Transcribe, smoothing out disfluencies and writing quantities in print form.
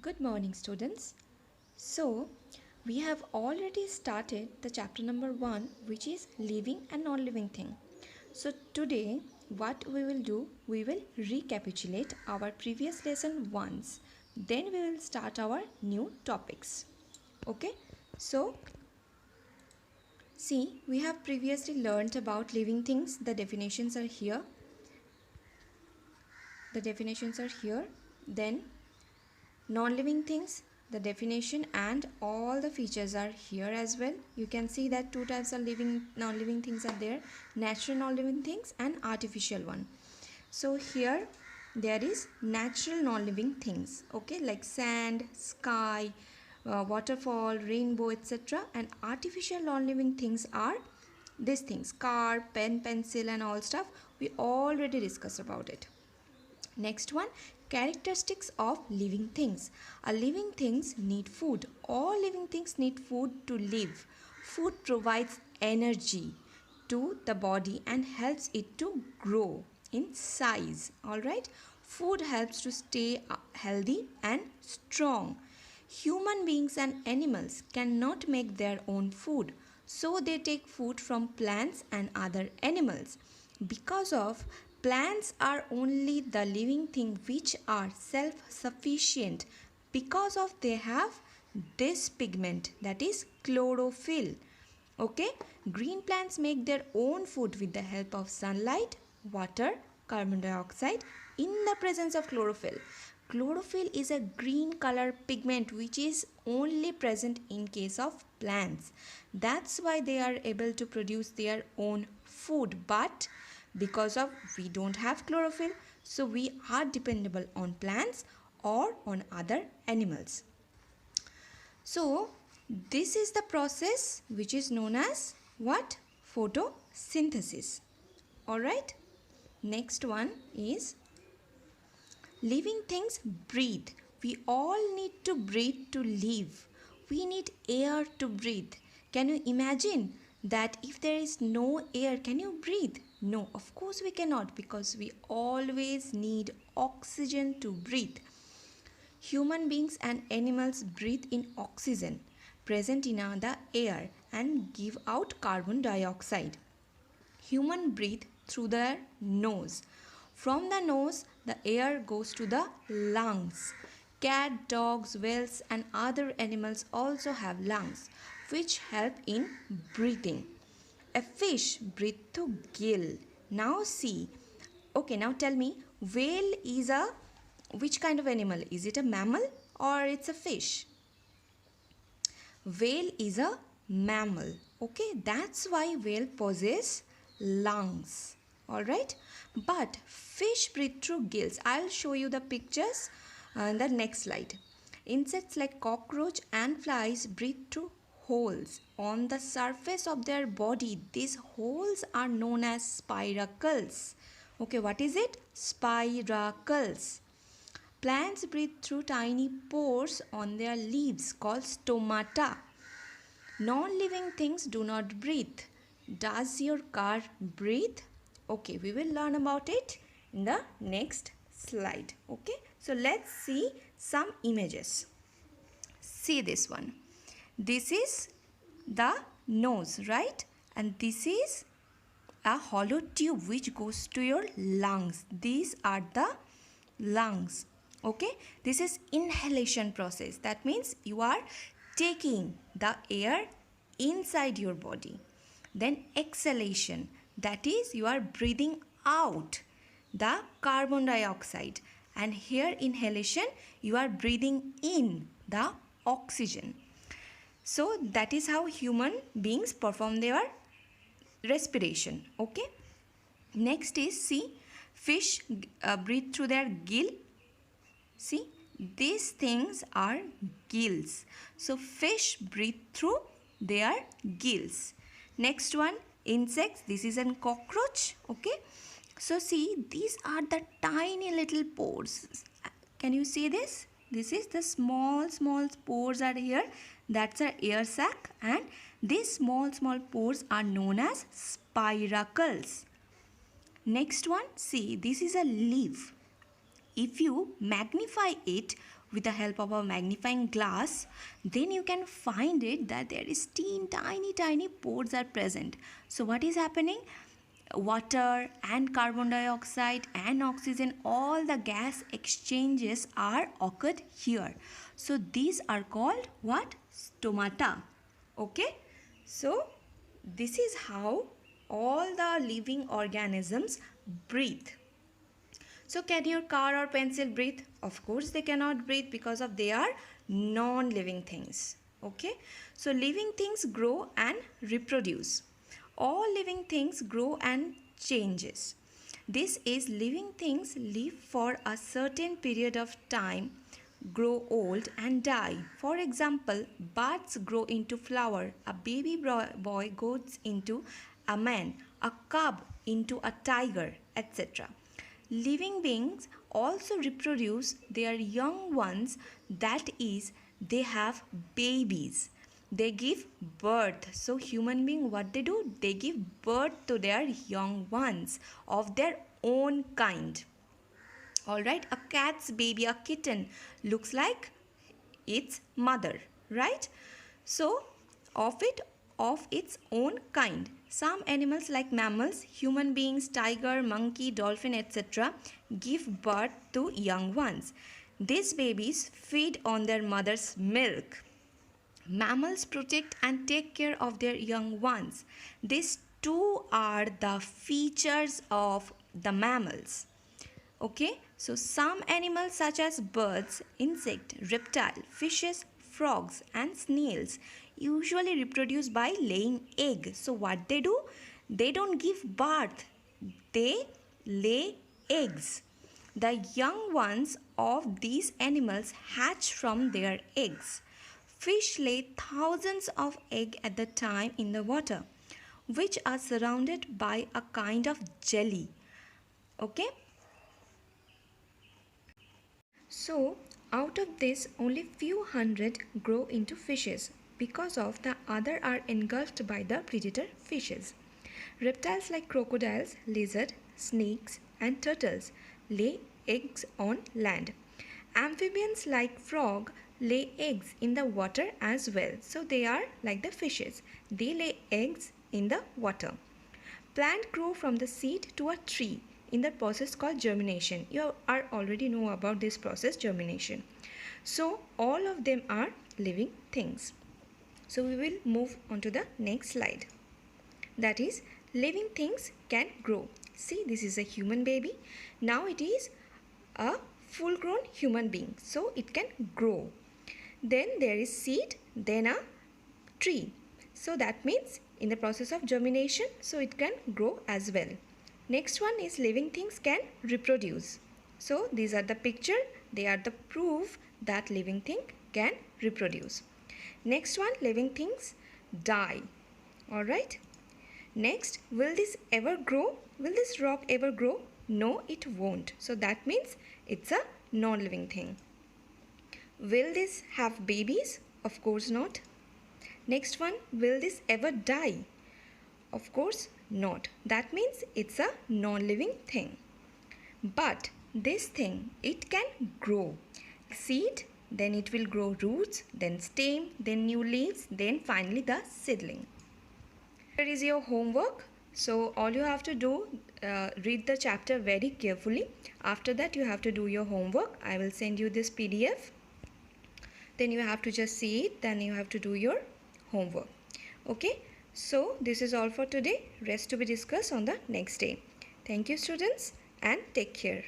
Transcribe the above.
Good morning, students. So, we have already started the chapter number 1, which is living and non-living thing. So, today what we will do, we will recapitulate our previous lesson once. Then we will start our new topics. Okay? So, see, we have previously learned about living things. The definitions are here. Then non-living things, the definition and all the features are here as well. You can see that two types of living non-living things are there: natural non-living things and artificial one. So here there is natural non-living things, okay, like sand, sky, waterfall, rainbow, etc. And artificial non-living things are these things: car, pen, pencil and all stuff. We already discussed about it. Next one, characteristics of living things. Living things need food. All living things need food to live. Food provides energy to the body and helps it to grow in size. Alright, food helps to stay healthy and strong. Human beings and animals cannot make their own food, so they take food from plants and other animals. Because of plants are only the living thing which are self-sufficient, because of they have this pigment, that is chlorophyll. Okay, green plants make their own food with the help of sunlight, water, carbon dioxide in the presence of chlorophyll. Chlorophyll is a green color pigment which is only present in case of plants. That's why they are able to produce their own food. But because of we don't have chlorophyll, so we are dependable on plants or on other animals. So this is the process which is known as what? Photosynthesis. Alright, next one is living things breathe. We all need to breathe to live. We need air to breathe. Can you imagine that if there is no air, can you breathe? No, of course we cannot, because we always need oxygen to breathe. Human beings and animals breathe in oxygen present in the air and give out carbon dioxide. Human breathe through their nose. From the nose, the air goes to the lungs. Cat, dogs, whales and other animals also have lungs which help in breathing. A fish breathes through gill. Now see, okay, now tell me, whale is a which kind of animal? Is it a mammal or it's a fish? Whale is a mammal. Okay, that's why whale possess lungs. Alright, but fish breathe through gills. I'll show you the pictures in the next slide. Insects like cockroach and flies breathe through holes on the surface of their body. These holes are known as spiracles. Okay, what is it? Spiracles. Plants breathe through tiny pores on their leaves called stomata. Non-living things do not breathe. Does your car breathe? Okay, we will learn about it in the next slide. Okay, so let's see some images. See this one. This is the nose, right? And this is a hollow tube which goes to your lungs. These are the lungs. Okay, this is inhalation process. That means you are taking the air inside your body. Then exhalation, that is you are breathing out the carbon dioxide. And here inhalation, you are breathing in the oxygen. So that is how human beings perform their respiration. Okay, next is, see, fish breathe through their gill. See, these things are gills. So fish breathe through their gills. Next one, insects. This is a cockroach. Okay, so see, these are the tiny little pores. Can you see this? This is the small pores are here. That's our air sac, and these small pores are known as spiracles. Next one, see, this is a leaf. If you magnify it with the help of a magnifying glass, then you can find it that there is tiny pores are present. So what is happening? Water and carbon dioxide and oxygen, all the gas exchanges are occurred here. So these are called what? Stomata. Okay, so this is how all the living organisms breathe. So can your car or pencil breathe? Of course they cannot breathe because of they are non-living things. Okay, so living things grow and reproduce. All living things grow and changes. This is living things live for a certain period of time, grow old and die. For example, birds grow into flower, a baby boy goes into a man, a cub into a tiger, etc. Living beings also reproduce their young ones, that is, they have babies. They give birth. So human being, what they do? They give birth to their young ones of their own kind. Alright, a cat's baby, a kitten, looks like its mother, right? So of its own kind. Some animals like mammals, human beings, tiger, monkey, dolphin, etc. give birth to young ones. These babies feed on their mother's milk. Mammals protect and take care of their young ones. These two are the features of the mammals. Okay, so some animals such as birds, insect, reptile, fishes, frogs and snails usually reproduce by laying egg. So what they do? They don't give birth. They lay eggs. The young ones of these animals hatch from their eggs. Fish lay thousands of eggs at the time in the water, which are surrounded by a kind of jelly. Okay? So, out of this, only few hundred grow into fishes because of the other are engulfed by the predator fishes. Reptiles like crocodiles, lizards, snakes and turtles lay eggs on land. Amphibians like frog lay eggs in the water as well. So they are like the fishes. They lay eggs in the water. Plant grow from the seed to a tree in the process called germination. You are already know about this process, germination. So all of them are living things. So we will move on to the next slide. That is, living things can grow. See, this is a human baby. Now it is a full grown human being. So it can grow. Then there is seed, then a tree. So that means in the process of germination, so it can grow as well. Next one is living things can reproduce. So these are the picture. They are the proof that living thing can reproduce. Next one, living things die. Alright. Next, will this ever grow? Will this rock ever grow? No, it won't. So that means it's a non-living thing. Will this have babies? Of course not. Next one, will this ever die? Of course not. That means it's a non-living thing. But this thing, it can grow. Seed, then it will grow roots, then stem, then new leaves, then finally the seedling. Here is your homework. So all you have to do, read the chapter very carefully. After that you have to do your homework. I will send you this PDF. Then you have to just see it. Then you have to do your homework. Okay. So this is all for today. Rest to be discussed on the next day. Thank you students and take care.